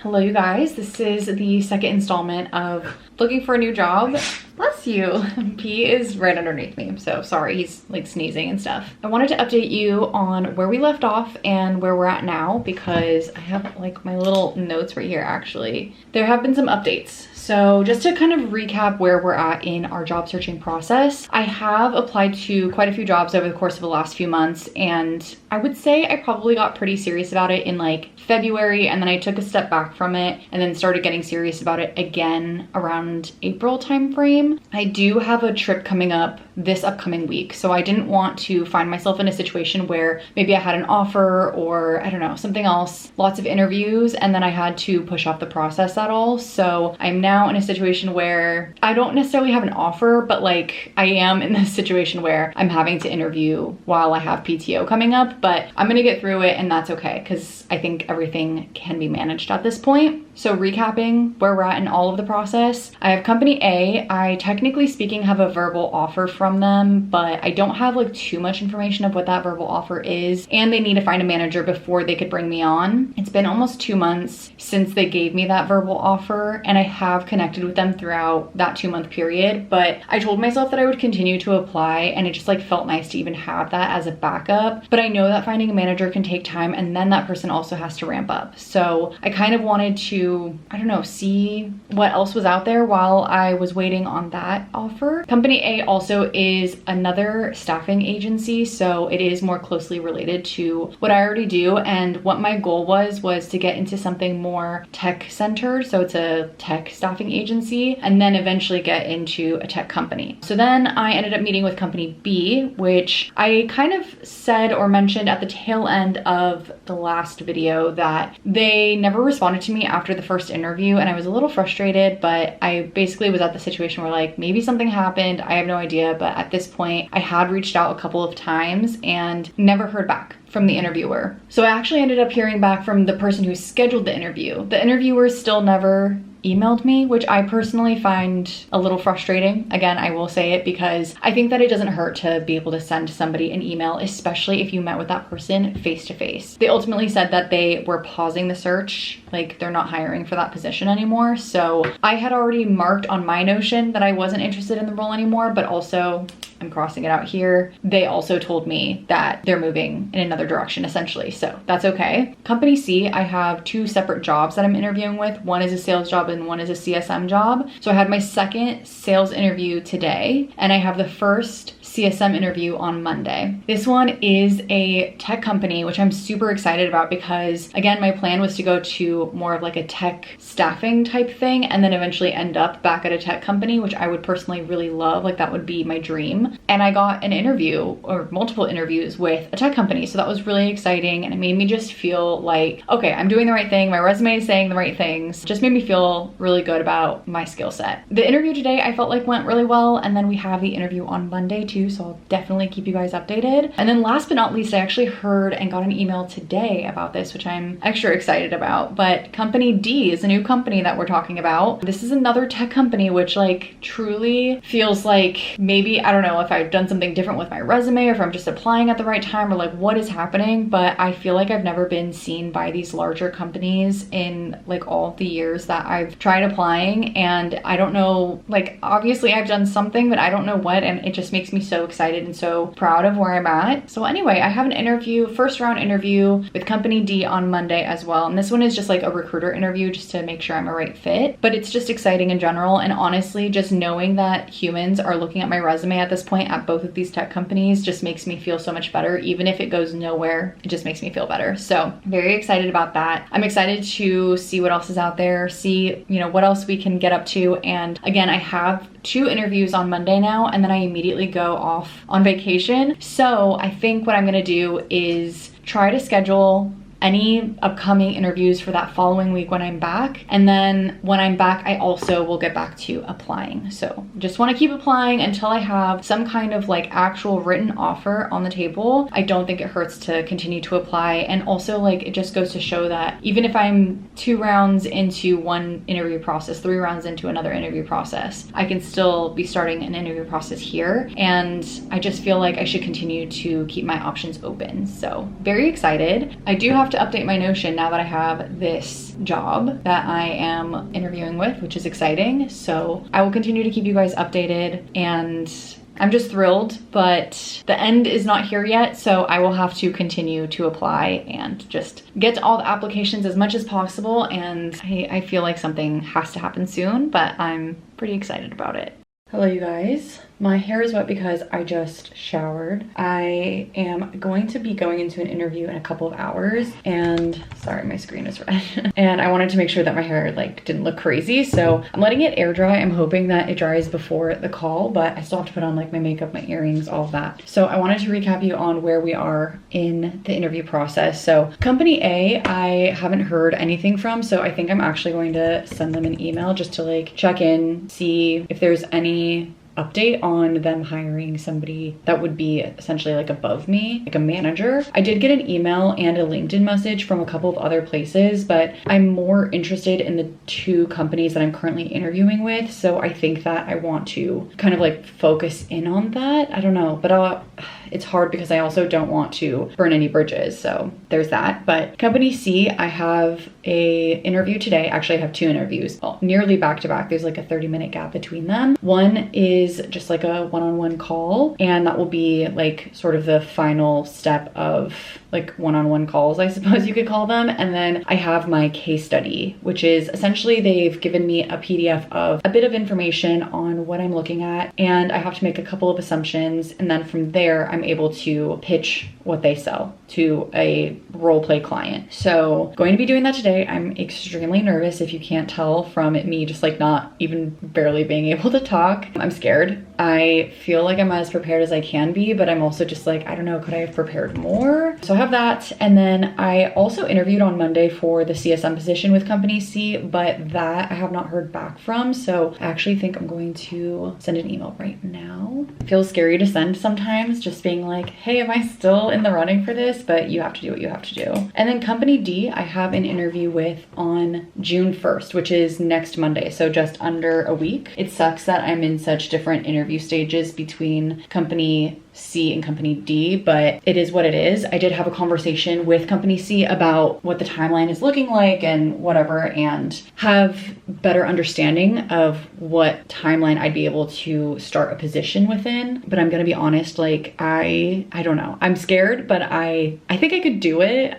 Hello you guys, this is the second installment of looking for a new job. Bless you. P is right underneath me, so sorry, he's like sneezing and stuff. I wanted to update you on where we left off and where we're at now because I have like my little notes right here actually. There have been some updates. So just to kind of recap where we're at in our job searching process, I have applied to quite a few jobs over the course of the last few months, and I would say I probably got pretty serious about it in like February, and then I took a step back from it and then started getting serious about it again around April timeframe. I do have a trip coming up this upcoming week, so I didn't want to find myself in a situation where maybe I had an offer or I don't know, something else, lots of interviews, and then I had to push off the process at all. So I'm now in a situation where I don't necessarily have an offer, but like I am in this situation where I'm having to interview while I have PTO coming up, but I'm gonna get through it and that's okay because I think everything can be managed at this point. So recapping where we're at in all of the process, I have company A. I technically speaking have a verbal offer from them, but I don't have like too much information of what that verbal offer is, and they need to find a manager before they could bring me on. It's been almost 2 months since they gave me that verbal offer, and I have connected with them throughout that 2-month period, but I told myself that I would continue to apply, and it just like felt nice to even have that as a backup. But I know that finding a manager can take time, and then that person also has to ramp up. So I kind of wanted to, I don't know, see what else was out there while I was waiting on that offer. Company A also is another staffing agency, so it is more closely related to what I already do, and what my goal was to get into something more tech centered, so it's a tech staffing agency, and then eventually get into a tech company. So then I ended up meeting with company B, which I kind of said or mentioned at the tail end of the last video that they never responded to me after the first interview, and I was a little frustrated, but I basically was at the situation where like maybe something happened, I have no idea, but at this point I had reached out a couple of times and never heard back from the interviewer. So I actually ended up hearing back from the person who scheduled the interview. The interviewer still never emailed me, which I personally find a little frustrating. Again, I will say it because I think that it doesn't hurt to be able to send somebody an email, especially if you met with that person face to face. They ultimately said that they were pausing the search, like they're not hiring for that position anymore. So I had already marked on my Notion that I wasn't interested in the role anymore, but also I'm crossing it out here. They also told me that they're moving in another direction essentially, so that's okay. Company C, I have 2 separate jobs that I'm interviewing with. One is a sales job and one is a CSM job. So I had my second sales interview today, and I have the first CSM interview on Monday. This one is a tech company, which I'm super excited about because again, my plan was to go to more of like a tech staffing type thing and then eventually end up back at a tech company, which I would personally really love. Like that would be my dream. And I got an interview or multiple interviews with a tech company. So that was really exciting. And it made me just feel like, okay, I'm doing the right thing. My resume is saying the right things. Just made me feel really good about my skill set. The interview today I felt like went really well. And then we have the interview on Monday too. So I'll definitely keep you guys updated. And then last but not least, I actually heard and got an email today about this, which I'm extra excited about. But company D is a new company that we're talking about. This is another tech company, which like truly feels like maybe, I don't know if I've done something different with my resume or if I'm just applying at the right time or like what is happening, but I feel like I've never been seen by these larger companies in like all the years that I've tried applying. And I don't know, like obviously I've done something, but I don't know what, and it just makes me so excited and so proud of where I'm at. So anyway, I have an interview, first round interview with company D on Monday as well. And this one is just like a recruiter interview just to make sure I'm a right fit, but it's just exciting in general. And honestly, just knowing that humans are looking at my resume at this point at both of these tech companies just makes me feel so much better. Even if it goes nowhere, it just makes me feel better. So very excited about that. I'm excited to see what else is out there, see, you know, what else we can get up to. And again, I have 2 interviews on Monday now, and then I immediately go off on vacation. So I think what I'm gonna do is try to schedule any upcoming interviews for that following week when I'm back. And then when I'm back, I also will get back to applying. So just want to keep applying until I have some kind of like actual written offer on the table. I don't think it hurts to continue to apply. And also like it just goes to show that even if I'm 2 rounds into one interview process, 3 rounds into another interview process, I can still be starting an interview process here. And I just feel like I should continue to keep my options open. So very excited. I do have have to update my Notion now that I have this job that I am interviewing with, which is exciting. So I will continue to keep you guys updated, and I'm just thrilled, but the end is not here yet, so I will have to continue to apply and just get to all the applications as much as possible, and I feel like something has to happen soon, but I'm pretty excited about it. Hello, you guys. My hair is wet because I just showered. I am going to be going into an interview in a couple of hours, and sorry, my screen is red. And I wanted to make sure that my hair like didn't look crazy, so I'm letting it air dry. I'm hoping that it dries before the call, but I still have to put on like my makeup, my earrings, all of that. So I wanted to recap you on where we are in the interview process. So company A, I haven't heard anything from, so I think I'm actually going to send them an email just to like check in, see if there's any update on them hiring somebody that would be essentially like above me, like a manager. I did get an email and a LinkedIn message from a couple of other places, but I'm more interested in the two companies that I'm currently interviewing with. So I think that I want to kind of like focus in on that. I don't know, but it's hard because I also don't want to burn any bridges. So there's that. But company C, I have a interview today. Actually, I have two interviews, well, nearly back to back. There's like a 30-minute gap between them. One is just like a one-on-one call, and that will be like sort of the final step of like one-on-one calls, I suppose you could call them. And then I have my case study, which is essentially they've given me a PDF of a bit of information on what I'm looking at, and I have to make a couple of assumptions, and then from there I'm able to pitch what they sell to a role play client. So going to be doing that today. I'm extremely nervous, if you can't tell from me just like not even barely being able to talk. I'm scared. I feel like I'm as prepared as I can be, but I'm also just like, I don't know, could I have prepared more? So I have that. And then I also interviewed on Monday for the CSM position with company C, but that I have not heard back from. So I actually think I'm going to send an email right now. It feels scary to send sometimes, just being like, hey, am I still in the running for this? But you have to do what you have to do. And then company D, I have an interview with on June 1st, which is next Monday. So just under a week. It sucks that I'm in such different interview stages between company C and company D, but it is what it is. I did have a conversation with company C about what the timeline is looking like and whatever, and have better understanding of what timeline I'd be able to start a position within. But I'm gonna be honest, like I don't know. I'm scared, but I think I could do it.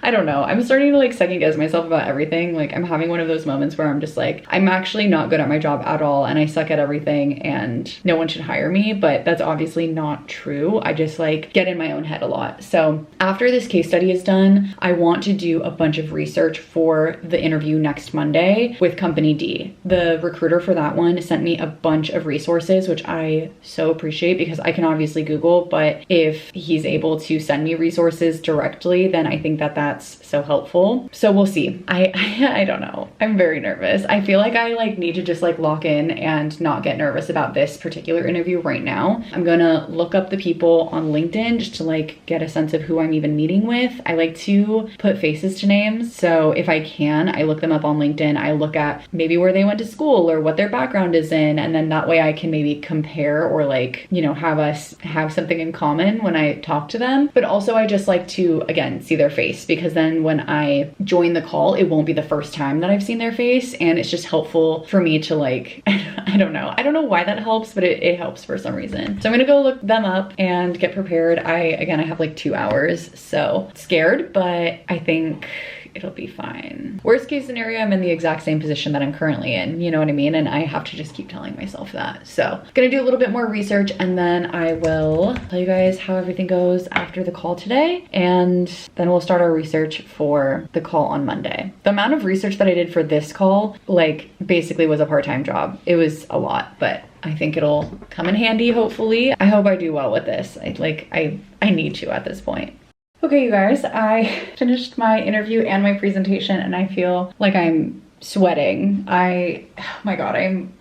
I don't know. I'm starting to like second guess myself about everything. Like I'm having one of those moments where I'm just like, I'm actually not good at my job at all, and I suck at everything, and no one should hire me. But that's obviously not true. I just like get in my own head a lot. So after this case study is done, I want to do a bunch of research for the interview next Monday with company D. The recruiter for that one sent me a bunch of resources, which I so appreciate because I can obviously Google, but if he's able to send me resources directly, then I think that that's so helpful. So we'll see. I don't know. I'm very nervous. I feel like I like need to just like lock in and not get nervous about this particular interview right now. I'm gonna look up the people on LinkedIn just to like get a sense of who I'm even meeting with. I like to put faces to names. So if I can, I look them up on LinkedIn. I look at maybe where they went to school or what their background is in. And then that way I can maybe compare or like, you know, have us have something in common when I talk to them. But also I just like to, again, see their face, because then when I join the call, it won't be the first time that I've seen their face. And it's just helpful for me to like, I don't know. I don't know why that helps, but it helps for some reason. So I'm gonna go look them up and get prepared. I have like 2 hours, so scared, but I think it'll be fine. Worst case scenario, I'm in the exact same position that I'm currently in, you know what I mean? And I have to just keep telling myself that. So gonna do a little bit more research, and then I will tell you guys how everything goes after the call today, and then we'll start our research for the call on Monday. The amount of research that I did for this call, like basically was a part-time job. It was a lot, but I think it'll come in handy, hopefully. I hope I do well with this. I need to at this point. Okay, you guys, I finished my interview and my presentation, and I feel like I'm sweating. Oh my God,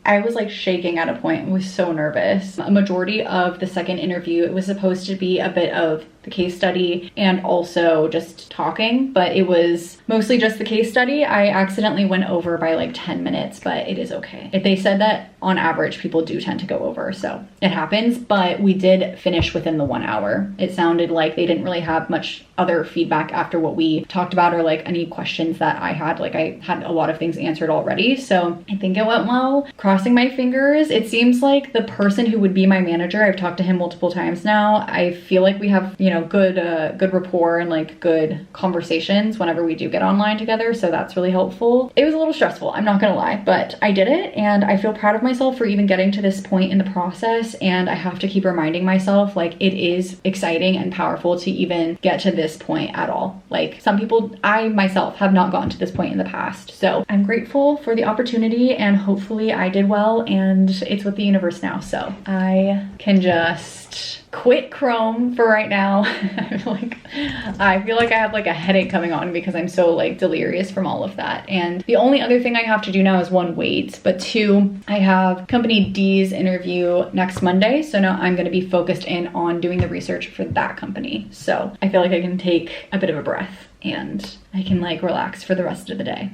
I was like shaking at a point. I was so nervous. A majority of the second interview, it was supposed to be a bit of the case study and also just talking, but it was mostly just the case study. I accidentally went over by like 10 minutes, but it is okay. If they said that on average, people do tend to go over, so it happens, but we did finish within the 1 hour. It sounded like they didn't really have much other feedback after what we talked about or like any questions that I had. Like I had a lot of things answered already, so I think it went well. Crossing my fingers. It seems like the person who would be my manager, I've talked to him multiple times now. I feel like we have, you know, good rapport and like good conversations whenever we do get online together, so that's really helpful. It was a little stressful, I'm not gonna lie, but I did it and I feel proud of myself for even getting to this point in the process, and I have to keep reminding myself like it is exciting and powerful to even get to this point at all. Like some people, I myself have not gotten to this point in the past, so I'm grateful for the opportunity and hopefully I did well and it's with the universe now, so I can just quit Chrome for right now. I feel like I have like a headache coming on because I'm so like delirious from all of that. And the only other thing I have to do now is one, wait, but two, I have company D's interview next Monday. So now I'm going to be focused in on doing the research for that company. So I feel like I can take a bit of a breath and I can like relax for the rest of the day.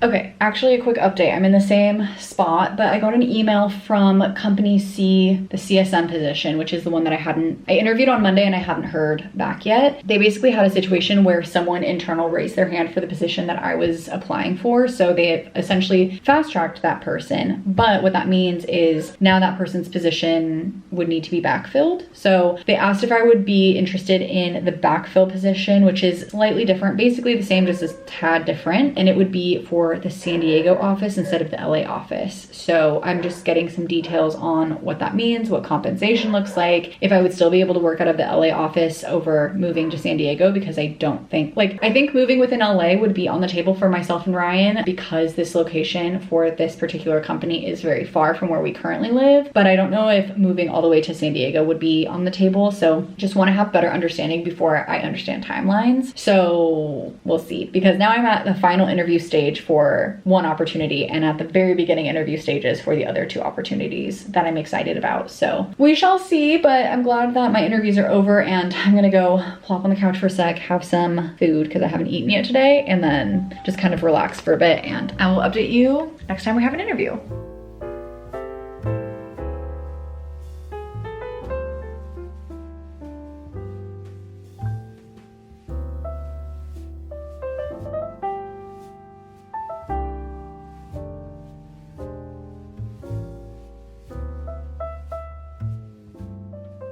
Okay, actually a quick update. I'm in the same spot, but I got an email from company C, the CSM position, which is the one that I interviewed on Monday and I hadn't heard back yet. They basically had a situation where someone internal raised their hand for the position that I was applying for. So they essentially fast-tracked that person. But what that means is now that person's position would need to be backfilled. So they asked if I would be interested in the backfill position, which is slightly different, basically the same, just a tad different. And it would be for the San Diego office instead of the LA office. So I'm just getting some details on what that means, what compensation looks like, if I would still be able to work out of the LA office over moving to San Diego, because I don't think, I think moving within LA would be on the table for myself and Ryan because this location for this particular company is very far from where we currently live. But I don't know if moving all the way to San Diego would be on the table. So just want to have better understanding before I understand timelines. So we'll see, because now I'm at the final interview stage for one opportunity and at the very beginning interview stages for the other two opportunities that I'm excited about. So we shall see, but I'm glad that my interviews are over and I'm gonna go plop on the couch for a sec, have some food because I haven't eaten yet today, and then just kind of relax for a bit, and I will update you next time we have an interview.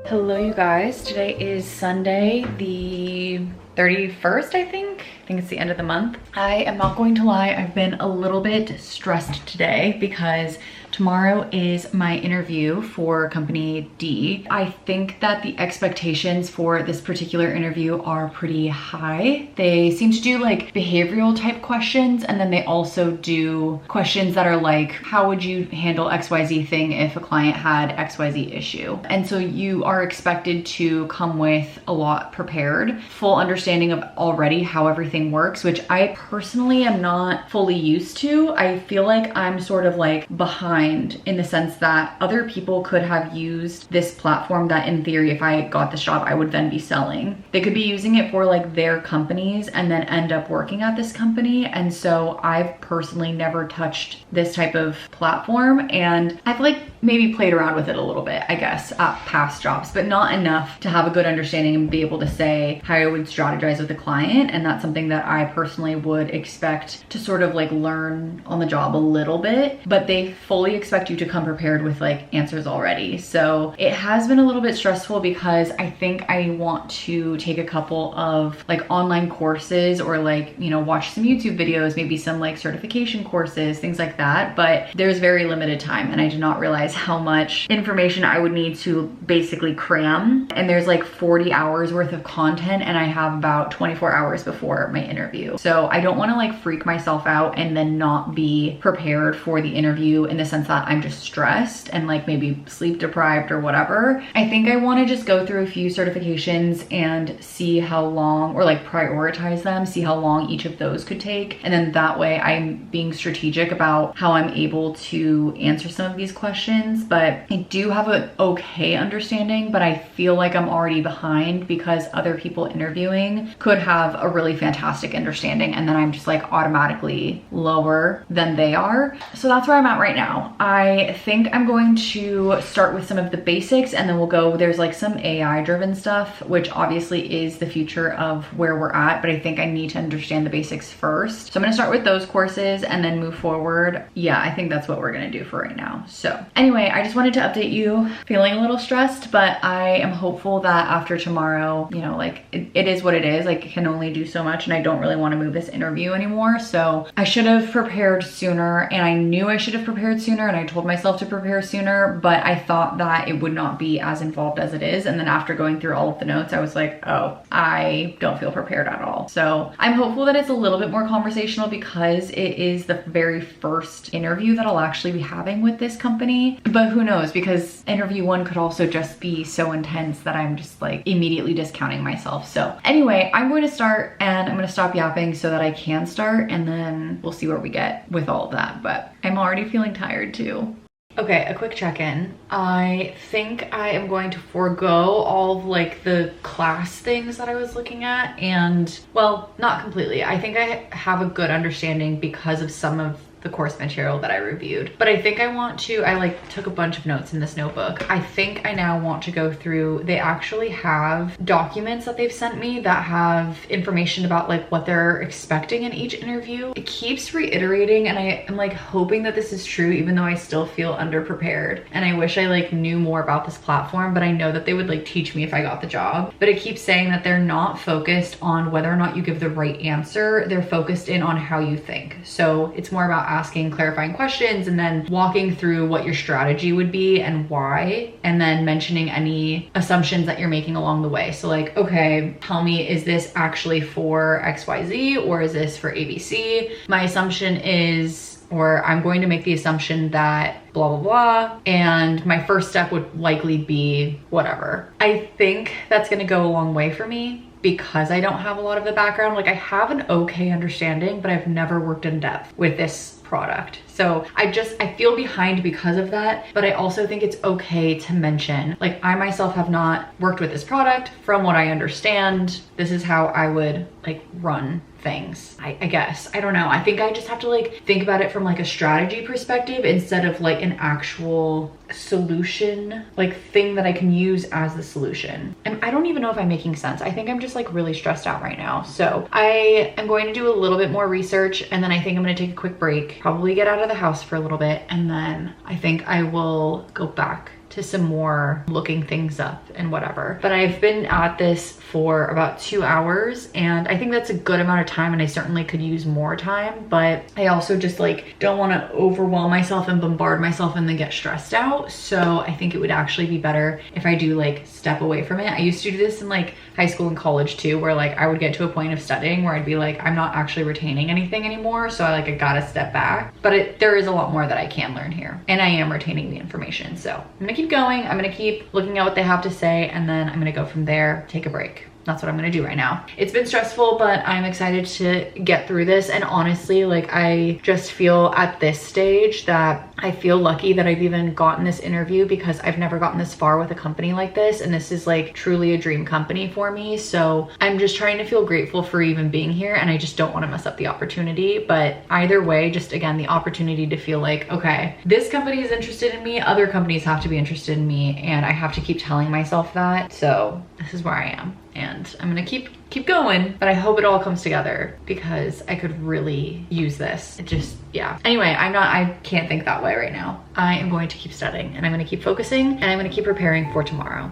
Hello you guys, today is Sunday the 31st, I think it's the end of the month. I am not going to lie, I've been a little bit stressed today because tomorrow is my interview for company D. I think that the expectations for this particular interview are pretty high. They seem to do like behavioral type questions, and then they also do questions that are like, how would you handle XYZ thing if a client had XYZ issue? And so you are expected to come with a lot prepared, full understanding of already how everything works, which I personally am not fully used to. I feel like I'm sort of like behind in the sense that other people could have used this platform that in theory, if I got this job, I would then be selling. They could be using it for like their companies and then end up working at this company. And so I've personally never touched this type of platform, and I've like maybe played around with it a little bit, I guess, at past jobs, but not enough to have a good understanding and be able to say how I would strategize with a client. And that's something that I personally would expect to sort of like learn on the job a little bit, but they fully expect you to come prepared with like answers already. So it has been a little bit stressful because I think I want to take a couple of like online courses or like, you know, watch some YouTube videos, maybe some like certification courses, things like that. But there's very limited time and I did not realize how much information I would need to basically cram. And there's like 40 hours worth of content and I have about 24 hours before my interview. So I don't want to like freak myself out and then not be prepared for the interview in the sense sense that I'm just stressed and like maybe sleep deprived or whatever. I think I want to just go through a few certifications and see how long, or like prioritize them, see how long each of those could take. And then that way I'm being strategic about how I'm able to answer some of these questions. But I do have an okay understanding, but I feel like I'm already behind because other people interviewing could have a really fantastic understanding, and then I'm just like automatically lower than they are. So that's where I'm at right now. I think I'm going to start with some of the basics, and then we'll go, there's like some AI driven stuff, which obviously is the future of where we're at, but I think I need to understand the basics first. So I'm gonna start with those courses and then move forward. Yeah, I think that's what we're gonna do for right now. So anyway, I just wanted to update you. Feeling a little stressed, but I am hopeful that after tomorrow, you know, like it is what it is. Like, I can only do so much, and I don't really want to move this interview anymore. So I should have prepared sooner, and I knew I should have prepared sooner, and I told myself to prepare sooner, but I thought that it would not be as involved as it is. And then after going through all of the notes, I was like, oh, I don't feel prepared at all. So I'm hopeful that it's a little bit more conversational because it is the very first interview that I'll actually be having with this company. But who knows, because interview one could also just be so intense that I'm just like immediately discounting myself. So anyway, I'm going to start, and I'm going to stop yapping so that I can start, and then we'll see where we get with all of that. But I'm already feeling tired too. Okay, a quick check-in. I think I am going to forego all of like the class things that I was looking at, and well, not completely. I think I have a good understanding because of some of the course material that I reviewed. But I think I want to, I like took a bunch of notes in this notebook. I think I now want to go through, they actually have documents that they've sent me that have information about like what they're expecting in each interview. It keeps reiterating, and I am like hoping that this is true, even though I still feel underprepared. And I wish I like knew more about this platform, but I know that they would like teach me if I got the job. But it keeps saying that they're not focused on whether or not you give the right answer. They're focused in on how you think. So it's more about asking clarifying questions and then walking through what your strategy would be and why, and then mentioning any assumptions that you're making along the way. So like, okay, tell me, is this actually for XYZ or is this for ABC? My assumption is, or I'm going to make the assumption that blah, blah, blah. And my first step would likely be whatever. I think that's gonna go a long way for me because I don't have a lot of the background. Like, I have an okay understanding, but I've never worked in depth with this product. So I feel behind because of that, but I also think it's okay to mention, like, I myself have not worked with this product. From what I understand, this is how I would like run things, I guess. I don't know. I think I just have to like think about it from like a strategy perspective instead of like an actual solution, like thing that I can use as the solution. And I don't even know if I'm making sense. I think I'm just like really stressed out right now. So I am going to do a little bit more research, and then I think I'm going to take a quick break, probably get out of the house for a little bit, and then I think I will go back to some more looking things up and whatever. But I've been at this for about 2 hours, and I think that's a good amount of time, and I certainly could use more time, but I also just like don't want to overwhelm myself and bombard myself and then get stressed out. So I think it would actually be better if I do like step away from it. I used to do this in like high school and college too, where like I would get to a point of studying where I'd be like, I'm not actually retaining anything anymore, so I gotta step back. But there is a lot more that I can learn here, and I am retaining the information. So I'm gonna keep going. I'm gonna keep looking at what they have to say, and then I'm gonna go from there, take a break. That's what I'm gonna do right now. It's been stressful, but I'm excited to get through this. And honestly, like, I just feel at this stage that I feel lucky that I've even gotten this interview, because I've never gotten this far with a company like this. And this is like truly a dream company for me. So I'm just trying to feel grateful for even being here, and I just don't want to mess up the opportunity. But either way, just again, the opportunity to feel like, okay, this company is interested in me, other companies have to be interested in me, and I have to keep telling myself that. So this is where I am. And I'm gonna keep going, but I hope it all comes together, because I could really use this. It just, yeah. Anyway, I can't think that way right now. I am going to keep studying, and I'm gonna keep focusing, and I'm gonna keep preparing for tomorrow.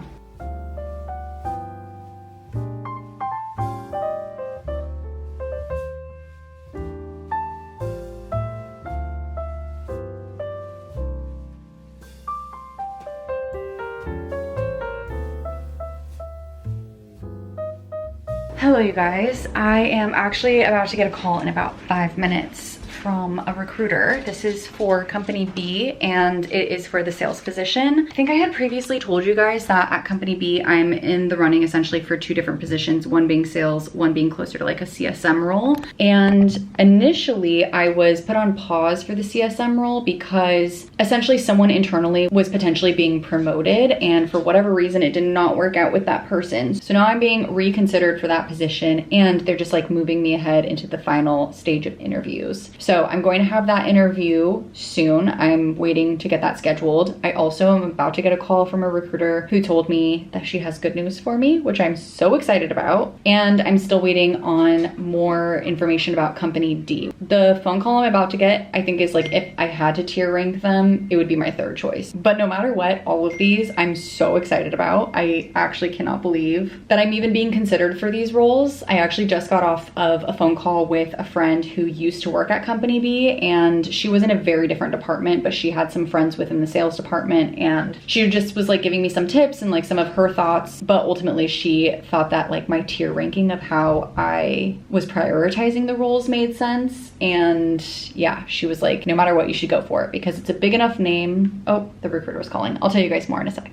Hello you guys, I am actually about to get a call in about 5 minutes from a recruiter. This is for company B and it is for the sales position. I think I had previously told you guys that at company B, I'm in the running essentially for two different positions, one being sales, one being closer to like a CSM role. And initially I was put on pause for the CSM role because essentially someone internally was potentially being promoted, and for whatever reason it did not work out with that person. So now I'm being reconsidered for that position and they're just like moving me ahead into the final stage of interviews. So I'm going to have that interview soon. I'm waiting to get that scheduled. I also am about to get a call from a recruiter who told me that she has good news for me, which I'm so excited about. And I'm still waiting on more information about company D. The phone call I'm about to get, I think is like, if I had to tier rank them, it would be my third choice. But no matter what, all of these I'm so excited about. I actually cannot believe that I'm even being considered for these roles. I actually just got off of a phone call with a friend who used to work at company B, and she was in a very different department, but she had some friends within the sales department, and she just was like giving me some tips and like some of her thoughts. But ultimately she thought that like my tier ranking of how I was prioritizing the roles made sense. And yeah, she was like, no matter what, you should go for it because it's a big enough name. Oh, the recruiter was calling. I'll tell you guys more in a sec.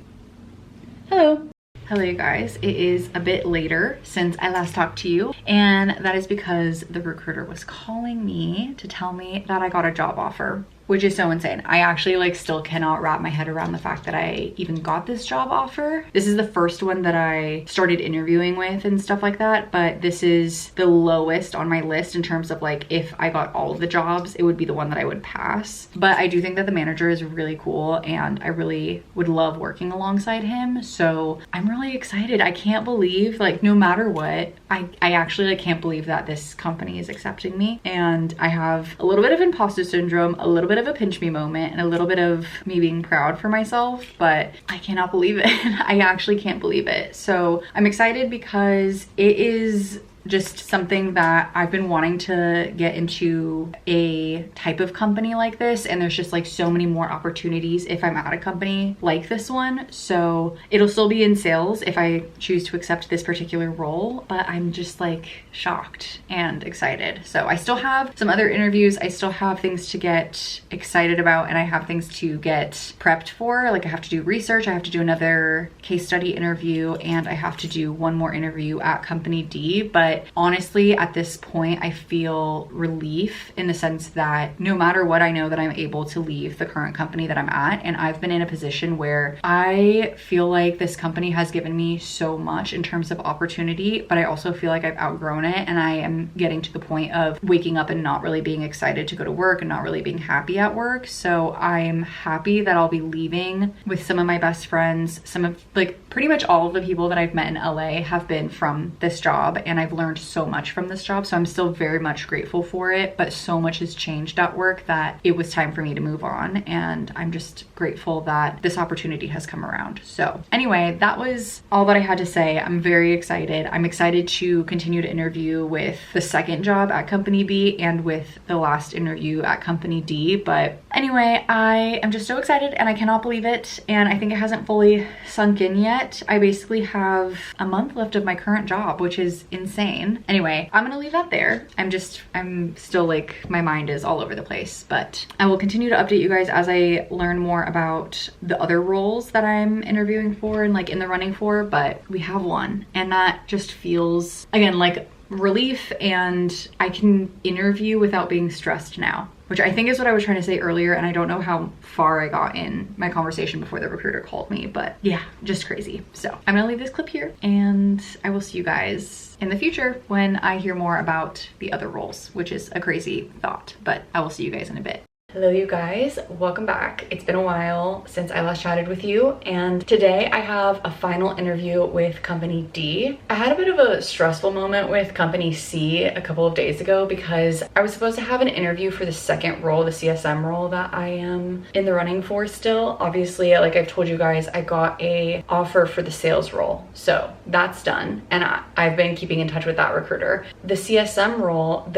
Hello. Hello you guys, it is a bit later since I last talked to you, and that is because the recruiter was calling me to tell me that I got a job offer, which is so insane. I actually like still cannot wrap my head around the fact that I even got this job offer. This is the first one that I started interviewing with and stuff like that, but this is the lowest on my list in terms of like, if I got all of the jobs, it would be the one that I would pass. But I do think that the manager is really cool and I really would love working alongside him. So I'm really excited. I can't believe, like, no matter what, I actually like can't believe that this company is accepting me. And I have a little bit of imposter syndrome, a little bit of a pinch me moment, and a little bit of me being proud for myself, but I cannot believe it. I actually can't believe it. So I'm excited because it is just something that I've been wanting to get into, a type of company like this, and there's just like so many more opportunities if I'm at a company like this one. So it'll still be in sales if I choose to accept this particular role, but I'm just like shocked and excited. So I still have some other interviews, I still have things to get excited about, and I have things to get prepped for. Like I have to do research, I have to do another case study interview, and I have to do one more interview at company D. But honestly, at this point, I feel relief in the sense that no matter what, I know that I'm able to leave the current company that I'm at. And I've been in a position where I feel like this company has given me so much in terms of opportunity, but I also feel like I've outgrown it. And I am getting to the point of waking up and not really being excited to go to work and not really being happy at work. So I'm happy that I'll be leaving with some of my best friends. Some of like pretty much all of the people that I've met in LA have been from this job, and I've learned so much from this job. So I'm still very much grateful for it, but so much has changed at work that it was time for me to move on. And I'm just grateful that this opportunity has come around. So anyway, that was all that I had to say. I'm very excited. I'm excited to continue to interview with the second job at company B and with the last interview at company D. But anyway, I am just so excited and I cannot believe it. And I think it hasn't fully sunk in yet. I basically have a month left of my current job, which is insane. Anyway, I'm gonna leave that there. I'm still like, my mind is all over the place, but I will continue to update you guys as I learn more about the other roles that I'm interviewing for and like in the running for. But we have one, and that just feels, again, like relief, and I can interview without being stressed now, which I think is what I was trying to say earlier. And I don't know how far I got in my conversation before the recruiter called me, but yeah, just crazy. So I'm gonna leave this clip here, and I will see you guys in the future when I hear more about the other roles, which is a crazy thought, but I will see you guys in a bit. Hello you guys, welcome back. It's been a while since I last chatted with you, and today I have a final interview with company D. I had a bit of a stressful moment with company C a couple of days ago because I was supposed to have an interview for the second role, the CSM role that I am in the running for still. Obviously, like I've told you guys, I got a offer for the sales role, so that's done, and I've been keeping in touch with that recruiter. The CSM role,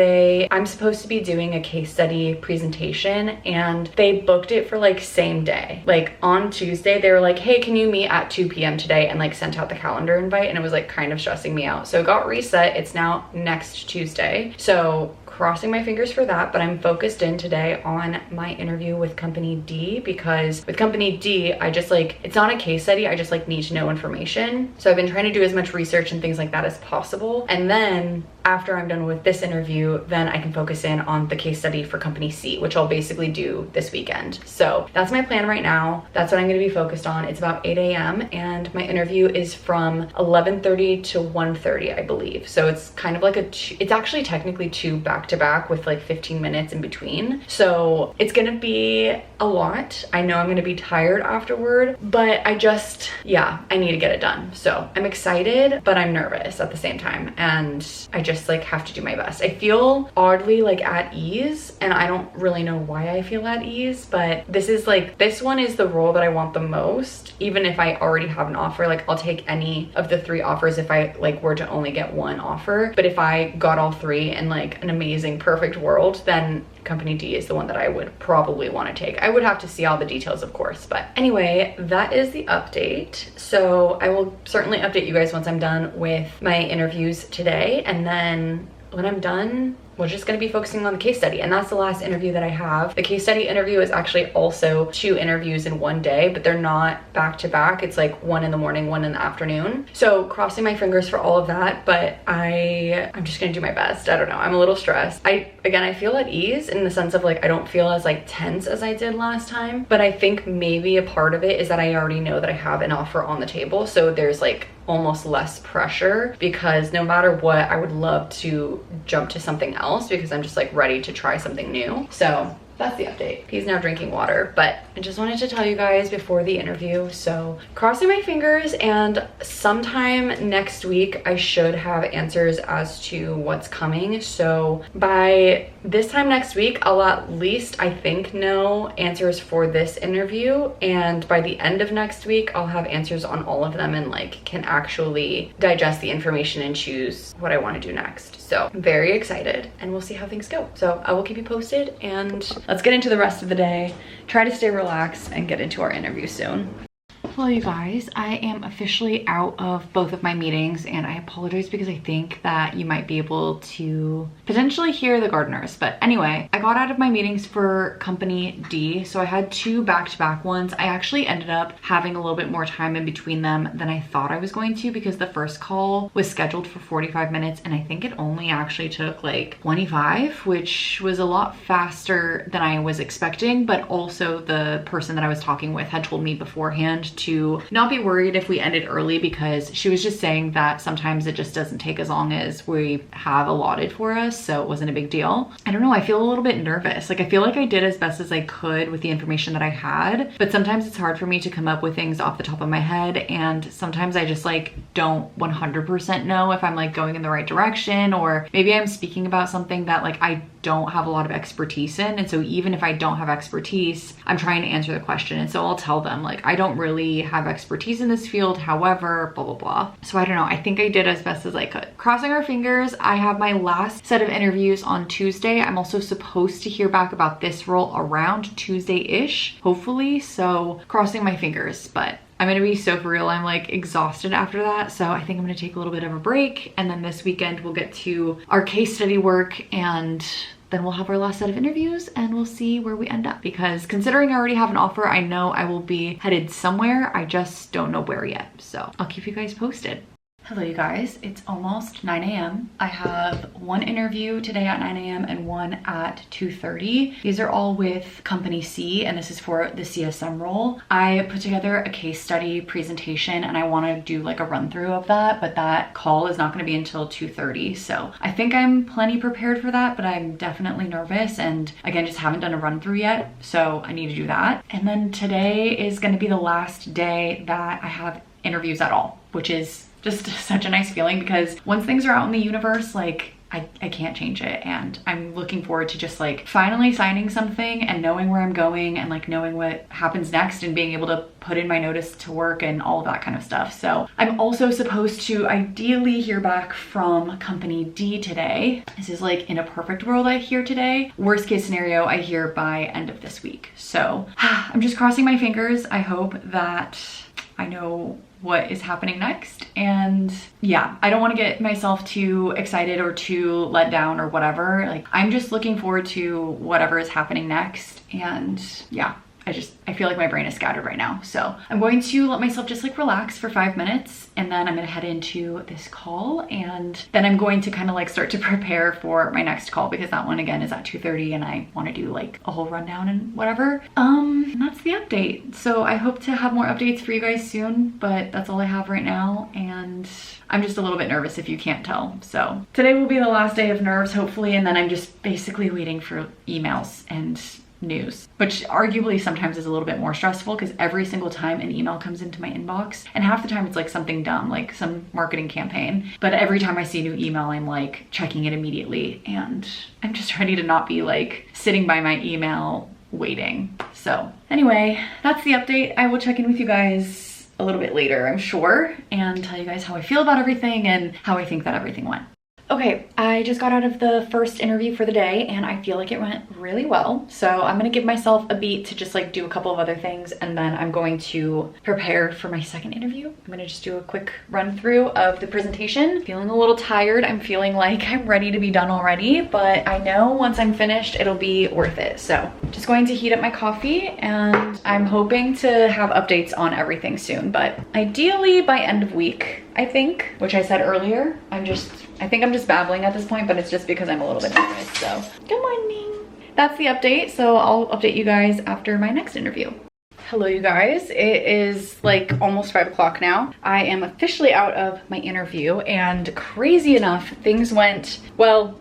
I'm supposed to be doing a case study presentation, and they booked it for like same day. Like on Tuesday, they were like, hey, can you meet at 2 p.m. today? And like sent out the calendar invite, and it was like kind of stressing me out. So it got reset. It's now next Tuesday. So crossing my fingers for that, but I'm focused in today on my interview with company D, because with company D, I just like, it's not a case study, I just like need to know information. So I've been trying to do as much research and things like that as possible. And then after I'm done with this interview, then I can focus in on the case study for company C, which I'll basically do this weekend. So that's my plan right now. That's what I'm gonna be focused on. It's about 8 a.m. and my interview is from 11:30 to 1:30, I believe. So it's kind of like it's actually technically 2 back-to-back with like 15 minutes in between. So it's gonna be a lot. I know I'm gonna be tired afterward, but I need to get it done. So I'm excited, but I'm nervous at the same time. And I just like have to do my best. I feel oddly like at ease, and I don't really know why I feel at ease, but this one is the role that I want the most. Even if I already have an offer, like I'll take any of the 3 offers if I like were to only get 1 offer. But if I got all 3 in like an amazing, perfect world, then company D is the one that I would probably want to take. I would have to see all the details, of course, but anyway, that is the update. So I will certainly update you guys once I'm done with my interviews today, and then when I'm done, we're just going to be focusing on the case study, and that's the last interview that I have. The case study interview is actually also 2 interviews in one day, but they're not back to back. It's like 1 in the morning, 1 in the afternoon. So crossing my fingers for all of that, but I'm just gonna do my best. I don't know, I'm a little stressed. I feel at ease in the sense of like I don't feel as like tense as I did last time, but I think maybe a part of it is that I already know that I have an offer on the table, so there's like almost less pressure, because no matter what, I would love to jump to something else because I'm just like ready to try something new. So that's the update. He's now drinking water, but I just wanted to tell you guys before the interview. So crossing my fingers, and sometime next week I should have answers as to what's coming. So by this time next week, I'll at least, I think, know answers for this interview, and by the end of next week I'll have answers on all of them and like can actually digest the information and choose what I want to do next. So I'm very excited, and we'll see how things go. So I will keep you posted, and let's get into the rest of the day, try to stay relaxed, and get into our interview soon. Hello you guys, I am officially out of both of my meetings, and I apologize because I think that you might be able to potentially hear the gardeners. But anyway, I got out of my meetings for company D, so I had 2 back-to-back ones. I actually ended up having a little bit more time in between them than I thought I was going to, because the first call was scheduled for 45 minutes and I think it only actually took like 25, which was a lot faster than I was expecting. But also the person that I was talking with had told me beforehand to not be worried if we ended early, because she was just saying that sometimes it just doesn't take as long as we have allotted for us, so it wasn't a big deal. I don't know, I feel a little bit nervous. Like I feel like I did as best as I could with the information that I had, but sometimes it's hard for me to come up with things off the top of my head, and sometimes I just like don't 100% know if I'm like going in the right direction, or maybe I'm speaking about something that like I don't have a lot of expertise in. And so even if I don't have expertise, I'm trying to answer the question. And so I'll tell them like, I don't really have expertise in this field, however, blah, blah, blah. So I don't know, I think I did as best as I could. Crossing our fingers, I have my last set of interviews on Tuesday. I'm also supposed to hear back about this role around Tuesday-ish, hopefully. So crossing my fingers, but I'm gonna be so for real, I'm like exhausted after that. So I think I'm gonna take a little bit of a break, and then this weekend we'll get to our case study work, and then we'll have our last set of interviews and we'll see where we end up. Because considering I already have an offer, I know I will be headed somewhere. I just don't know where yet. So I'll keep you guys posted. Hello you guys, it's almost 9 a.m. I have 1 interview today at 9 a.m. and 1 at 2:30. These are all with company C, and this is for the CSM role. I put together a case study presentation and I want to do like a run through of that, but that call is not going to be until 2:30. So I think I'm plenty prepared for that, but I'm definitely nervous, and again, just haven't done a run through yet. So I need to do that. And then today is going to be the last day that I have interviews at all, which is just such a nice feeling, because once things are out in the universe, like I can't change it, and I'm looking forward to just like finally signing something and knowing where I'm going and like knowing what happens next and being able to put in my notice to work and all of that kind of stuff. So I'm also supposed to ideally hear back from company D today. This is like in a perfect world I hear today. Worst case scenario, I hear by end of this week. So I'm just crossing my fingers. I hope that I know what is happening next. And yeah, I don't want to get myself too excited or too let down or whatever. Like, I'm just looking forward to whatever is happening next. And yeah, I feel like my brain is scattered right now. So I'm going to let myself just like relax for 5 minutes, and then I'm gonna head into this call, and then I'm going to kind of like start to prepare for my next call, because that one again is at 2:30 and I want to do like a whole rundown and whatever. And that's the update. So I hope to have more updates for you guys soon, but that's all I have right now, and I'm just a little bit nervous if you can't tell. So today will be the last day of nerves, hopefully, and then I'm just basically waiting for emails and news, which arguably sometimes is a little bit more stressful, because every single time an email comes into my inbox, and half the time it's like something dumb, like some marketing campaign, but every time I see a new email, I'm like checking it immediately, and I'm just ready to not be like sitting by my email waiting. So anyway, that's the update. I will check in with you guys a little bit later, I'm sure, and tell you guys how I feel about everything and how I think that everything went. Okay, I just got out of the first interview for the day, and I feel like it went really well. So I'm gonna give myself a beat to just like do a couple of other things, and then I'm going to prepare for my second interview. I'm gonna just do a quick run through of the presentation. Feeling a little tired. I'm feeling like I'm ready to be done already, but I know once I'm finished, it'll be worth it. So just going to heat up my coffee, and I'm hoping to have updates on everything soon, but ideally by end of week, I think, which I said earlier. I think I'm just babbling at this point, but it's just because I'm a little bit nervous. So good morning. That's the update. So I'll update you guys after my next interview. Hello, you guys. It is like almost 5 o'clock now. I am officially out of my interview, and crazy enough, things went well.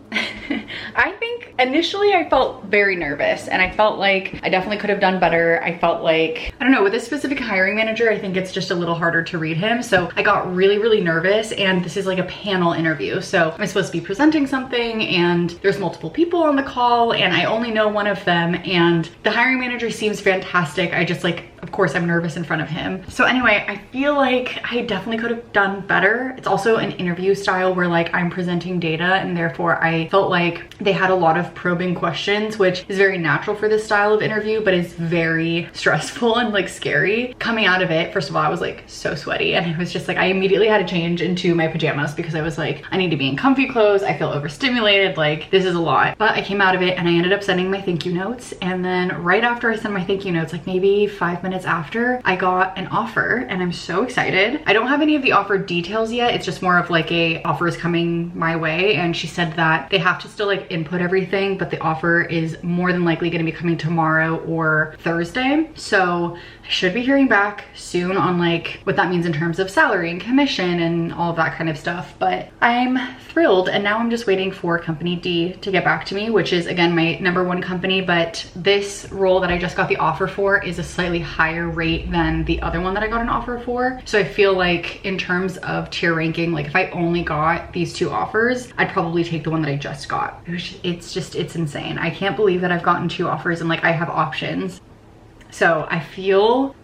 I think initially I felt very nervous, and I felt like I definitely could have done better. I felt like, I don't know, with this specific hiring manager, I think it's just a little harder to read him. So I got really nervous, and this is like a panel interview. So I'm supposed to be presenting something, and there's multiple people on the call, and I only know one of them, and the hiring manager seems fantastic. I just like, of course I'm nervous in front of him. So anyway, I feel like I definitely could have done better. It's also an interview style where like I'm presenting data, and therefore I felt like they had a lot of probing questions, which is very natural for this style of interview, but is very stressful and like scary. Coming out of it, first of all, I was like so sweaty, and it was just like, I immediately had to change into my pajamas because I was like, I need to be in comfy clothes. I feel overstimulated, like this is a lot. But I came out of it, and I ended up sending my thank you notes. And then right after I sent my thank you notes, like maybe 5 minutes after, I got an offer, and I'm so excited. I don't have any of the offer details yet. It's just more of like a offer is coming my way, and she said that they have to still like input everything, but the offer is more than likely going to be coming tomorrow or Thursday. So I should be hearing back soon on like what that means in terms of salary and commission and all of that kind of stuff. But I'm thrilled, and now I'm just waiting for company D to get back to me, which is again my #1 company, but this role that I just got the offer for is a slightly higher rate than the other one that I got an offer for. So I feel like in terms of tier ranking, like if I only got these 2 offers, I'd probably take the one that I just got. It's insane. I can't believe that I've gotten 2 offers and like I have options. So I feel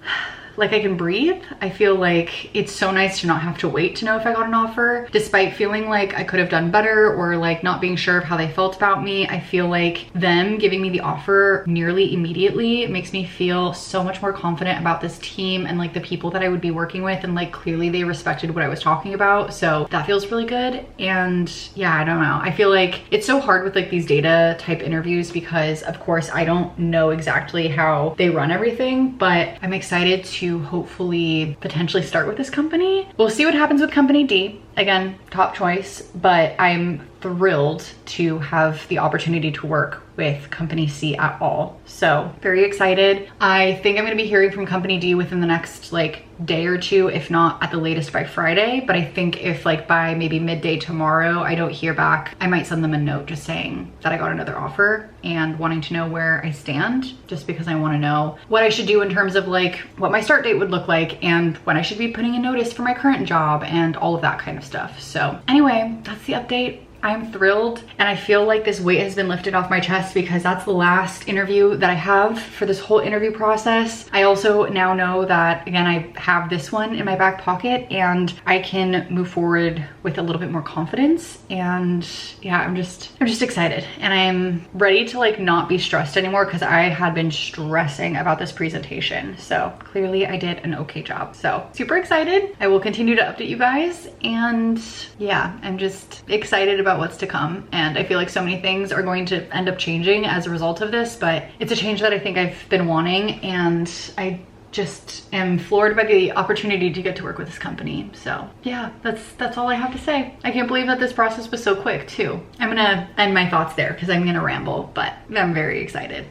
like I can breathe. I feel like it's so nice to not have to wait to know if I got an offer, despite feeling like I could have done better or like not being sure of how they felt about me. I feel like them giving me the offer nearly immediately makes me feel so much more confident about this team and like the people that I would be working with, and like clearly they respected what I was talking about. So that feels really good. And yeah, I don't know. I feel like it's so hard with like these data type interviews because of course I don't know exactly how they run everything, but I'm excited to hopefully potentially start with this company. We'll see what happens with company D. Again, top choice, but I'm thrilled to have the opportunity to work with company C at all. So very excited. I think I'm gonna be hearing from company D within the next like day or two, if not at the latest by Friday. But I think if like by maybe midday tomorrow I don't hear back, I might send them a note just saying that I got another offer and wanting to know where I stand, just because I want to know what I should do in terms of like what my start date would look like and when I should be putting a notice for my current job and all of that kind of stuff. So anyway, that's the update. I'm thrilled, and I feel like this weight has been lifted off my chest because that's the last interview that I have for this whole interview process. I also now know that, again, I have this one in my back pocket and I can move forward with a little bit more confidence. And yeah, I'm just excited, and I'm ready to like not be stressed anymore because I had been stressing about this presentation. So clearly I did an okay job. So super excited. I will continue to update you guys, and yeah, I'm just excited about what's to come. And I feel like so many things are going to end up changing as a result of this, but it's a change that I think I've been wanting, and I just am floored by the opportunity to get to work with this company. So yeah, that's all I have to say. I can't believe that this process was so quick too. I'm gonna end my thoughts there because I'm gonna ramble, but I'm very excited.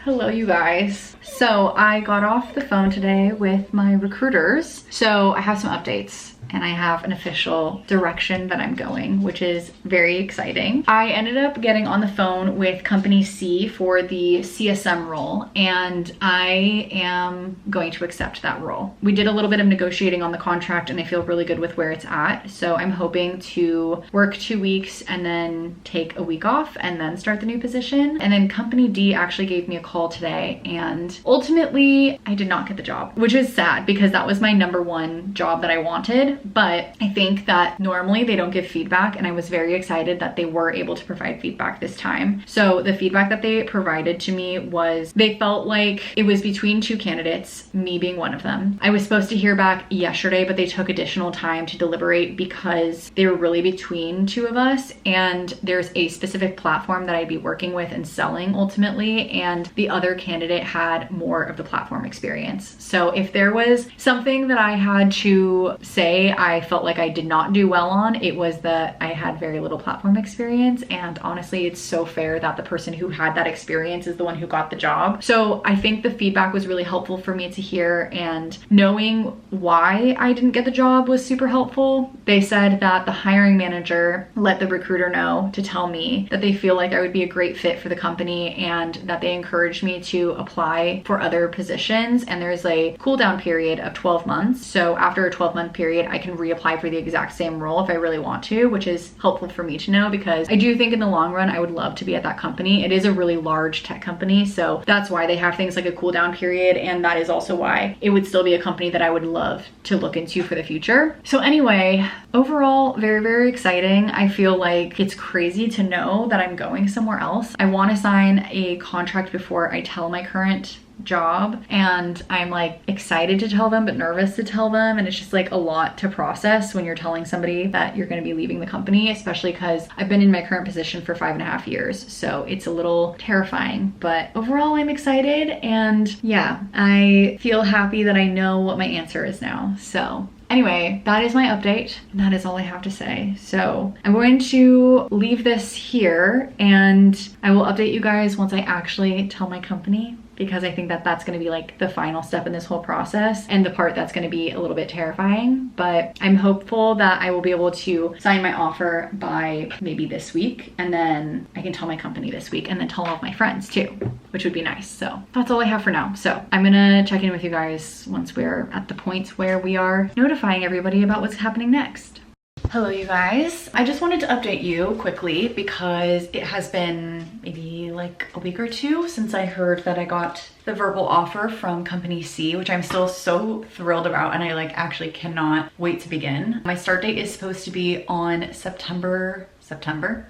Hello, you guys. So I got off the phone today with my recruiters. So I have some updates, and I have an official direction that I'm going, which is very exciting. I ended up getting on the phone with company C for the CSM role, and I am going to accept that role. We did a little bit of negotiating on the contract, and I feel really good with where it's at. So I'm hoping to work 2 weeks and then take a week off and then start the new position. And then company D actually gave me a call today, and ultimately I did not get the job, which is sad because that was my #1 job that I wanted. But I think that normally they don't give feedback, and I was very excited that they were able to provide feedback this time. So the feedback that they provided to me was they felt like it was between 2 candidates, me being one of them. I was supposed to hear back yesterday, but they took additional time to deliberate because they were really between 2 of us, and there's a specific platform that I'd be working with and selling ultimately, and the other candidate had more of the platform experience. So if there was something that I had to say I felt like I did not do well on, it was that I had very little platform experience. And honestly, it's so fair that the person who had that experience is the one who got the job. So I think the feedback was really helpful for me to hear, and knowing why I didn't get the job was super helpful. They said that the hiring manager let the recruiter know to tell me that they feel like I would be a great fit for the company, and that they encouraged me to apply for other positions. And there's a cool down period of 12 months. So after a 12-month period, I can reapply for the exact same role if I really want to, which is helpful for me to know because I do think in the long run I would love to be at that company. It is a really large tech company, so that's why they have things like a cool down period, and that is also why it would still be a company that I would love to look into for the future. So anyway, overall, very, very exciting. I feel like it's crazy to know that I'm going somewhere else. I want to sign a contract before I tell my current job, and I'm like excited to tell them but nervous to tell them, and it's just like a lot to process when you're telling somebody that you're going to be leaving the company, especially because I've been in my current position for 5.5 years, so it's a little terrifying. But overall, I'm excited, and yeah, I feel happy that I know what my answer is now. So anyway, that is my update, and that is all I have to say. So I'm going to leave this here, and I will update you guys once I actually tell my company, because I think that that's going to be like the final step in this whole process, and the part that's going to be a little bit terrifying. But I'm hopeful that I will be able to sign my offer by maybe this week, and then I can tell my company this week, and then tell all of my friends too, which would be nice. So that's all I have for now. So I'm gonna check in with you guys once we're at the point where we are notifying everybody about what's happening next. Hello, you guys. I just wanted to update you quickly because it has been maybe like a week or 2 since I heard that I got the verbal offer from company C, which I'm still so thrilled about, and I like actually cannot wait to begin. My start date is supposed to be on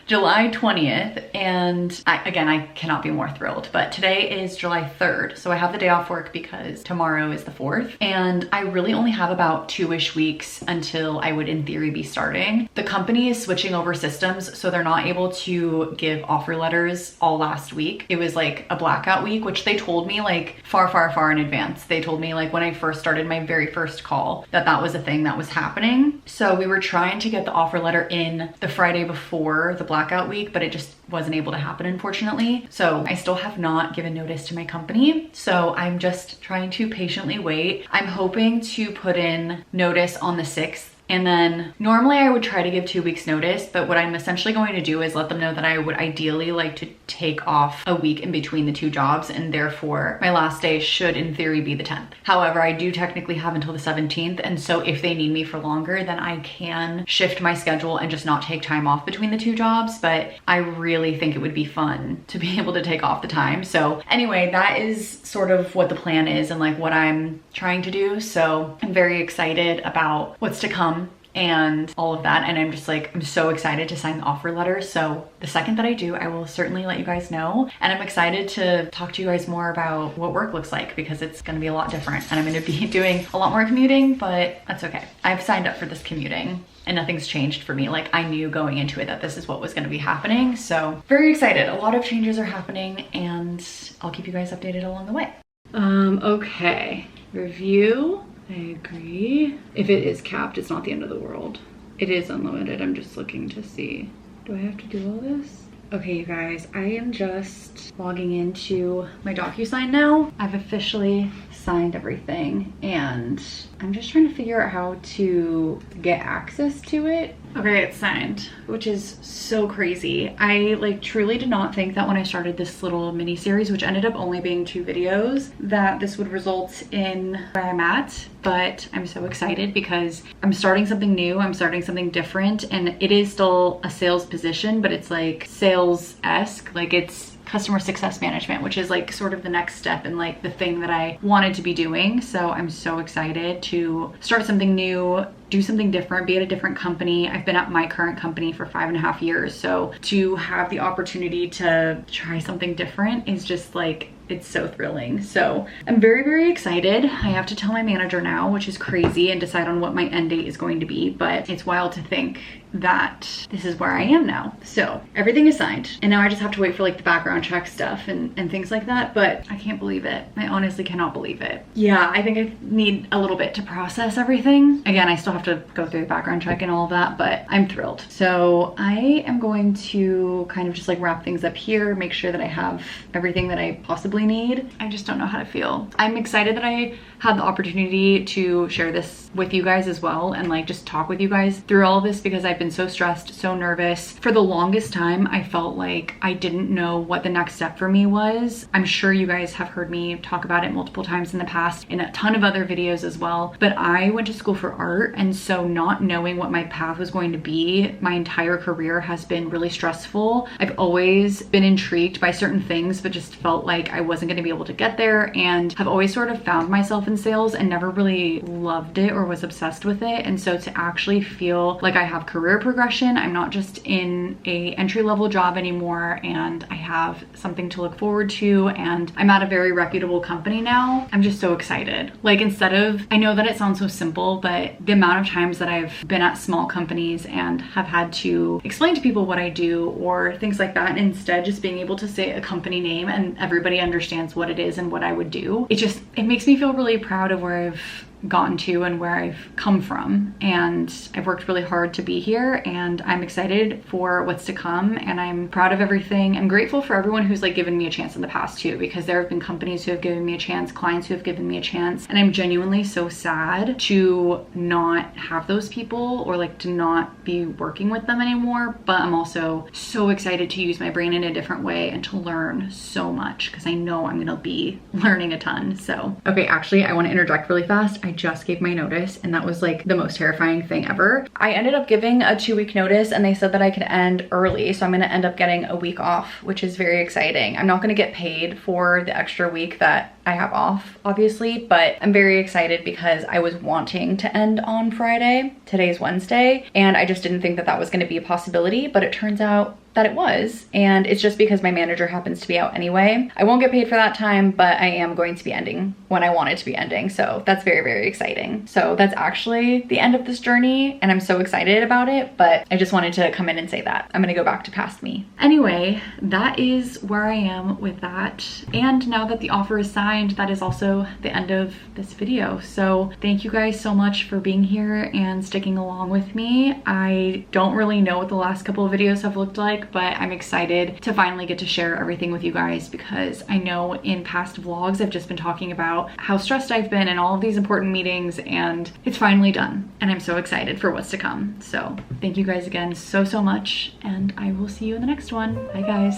July 20th, and I cannot be more thrilled. But today is July 3rd, so I have the day off work because tomorrow is the 4th, and I really only have about 2-ish weeks until I would in theory be starting. The company is switching over systems, so they're not able to give offer letters all last week. It was like a blackout week, which they told me like far in advance. They told me like when I first started my very first call that was a thing that was happening. So we were trying to get the offer letter in the Friday before the blackout week, but it just wasn't able to happen, unfortunately. So I still have not given notice to my company. So I'm just trying to patiently wait. I'm hoping to put in notice on the 6th. And then normally I would try to give 2 weeks notice, but what I'm essentially going to do is let them know that I would ideally like to take off a week in between the two jobs, and therefore my last day should in theory be the 10th. However, I do technically have until the 17th, and so if they need me for longer, then I can shift my schedule and just not take time off between the two jobs. But I really think it would be fun to be able to take off the time. So anyway, that is sort of what the plan is and like what I'm trying to do. So I'm very excited about what's to come and all of that, and I'm just like, I'm so excited to sign the offer letter. So the second that I do, I will certainly let you guys know, and I'm excited to talk to you guys more about what work looks like, because it's going to be a lot different, and I'm going to be doing a lot more commuting, but that's okay. I've signed up for this commuting and nothing's changed for me. Like, I knew going into it that this is what was going to be happening, so very excited. A lot of changes are happening, and I'll keep you guys updated along the way. Okay, review. I agree. If it is capped, it's not the end of the world. It is unlimited. I'm just looking to see. Do I have to do all this? Okay, you guys, I am just logging into my DocuSign now. I've officially signed everything, and I'm just trying to figure out how to get access to it. Okay, it's signed, which is so crazy. I like truly did not think that when I started this little mini series, which ended up only being 2 videos, that this would result in where I'm at. But I'm so excited because I'm starting something new, I'm starting something different, and it is still a sales position, but it's like sales-esque, like it's customer success management, which is like sort of the next step and like the thing that I wanted to be doing. So I'm so excited to start something new, do something different, be at a different company. I've been at my current company for 5.5 years. So to have the opportunity to try something different is just like, it's so thrilling. So I'm very, very excited. I have to tell my manager now, which is crazy, and decide on what my end date is going to be, but it's wild to think that this is where I am now. So everything is signed, and now I just have to wait for like the background check stuff and things like that, but I can't believe it. I honestly cannot believe it. Yeah, I think I need a little bit to process everything. Again, I still have to go through the background check and all of that, but I'm thrilled. So I am going to kind of just like wrap things up here, make sure that I have everything that I possibly need. I just don't know how to feel. I'm excited that I had the opportunity to share this with you guys as well, and like just talk with you guys through all of this, because I've been so stressed, so nervous. For the longest time, I felt like I didn't know what the next step for me was. I'm sure you guys have heard me talk about it multiple times in the past, in a ton of other videos as well, but I went to school for art, and so not knowing what my path was going to be my entire career has been really stressful. I've always been intrigued by certain things, but just felt like I wasn't going to be able to get there, and have always sort of found myself in sales and never really loved it or was obsessed with it. And so to actually feel like I have career progression, I'm not just in a entry-level job anymore, and I have something to look forward to, and I'm at a very reputable company now. I'm just so excited. Like, instead of, I know that it sounds so simple, but the amount of times that I've been at small companies and have had to explain to people what I do or things like that, and instead just being able to say a company name and everybody understands what it is and what I would do, it makes me feel really proud of where I've gotten to and where I've come from, and I've worked really hard to be here, and I'm excited for what's to come, and I'm proud of everything. I'm grateful for everyone who's like given me a chance in the past too, because there have been companies who have given me a chance, clients who have given me a chance, and I'm genuinely so sad to not have those people or like to not be working with them anymore. But I'm also so excited to use my brain in a different way and to learn so much, because I know I'm gonna be learning a ton. So okay, actually I want to interject really fast. I just gave my notice, and that was like the most terrifying thing ever. I ended up giving a 2-week notice, and they said that I could end early, so I'm gonna end up getting a week off, which is very exciting. I'm not gonna get paid for the extra week that I have off, obviously, but I'm very excited because I was wanting to end on Friday. Today's Wednesday, and I just didn't think that that was gonna be a possibility, but it turns out that it was, and it's just because my manager happens to be out anyway. I won't get paid for that time, but I am going to be ending when I want it to be ending, so that's very, very exciting. So that's actually the end of this journey, and I'm so excited about it, but I just wanted to come in and say that. I'm gonna go back to past me. Anyway, that is where I am with that, and now that the offer is signed, that is also the end of this video. So thank you guys so much for being here and sticking along with me. I don't really know what the last couple of videos have looked like, but I'm excited to finally get to share everything with you guys, because I know in past vlogs I've just been talking about how stressed I've been in all of these important meetings, and it's finally done, and I'm so excited for what's to come. So thank you guys again so much, and I will see you in the next one. Bye guys.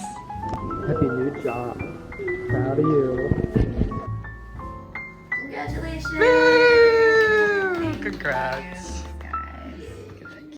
Happy new job. Proud of you. Congratulations! Congrats.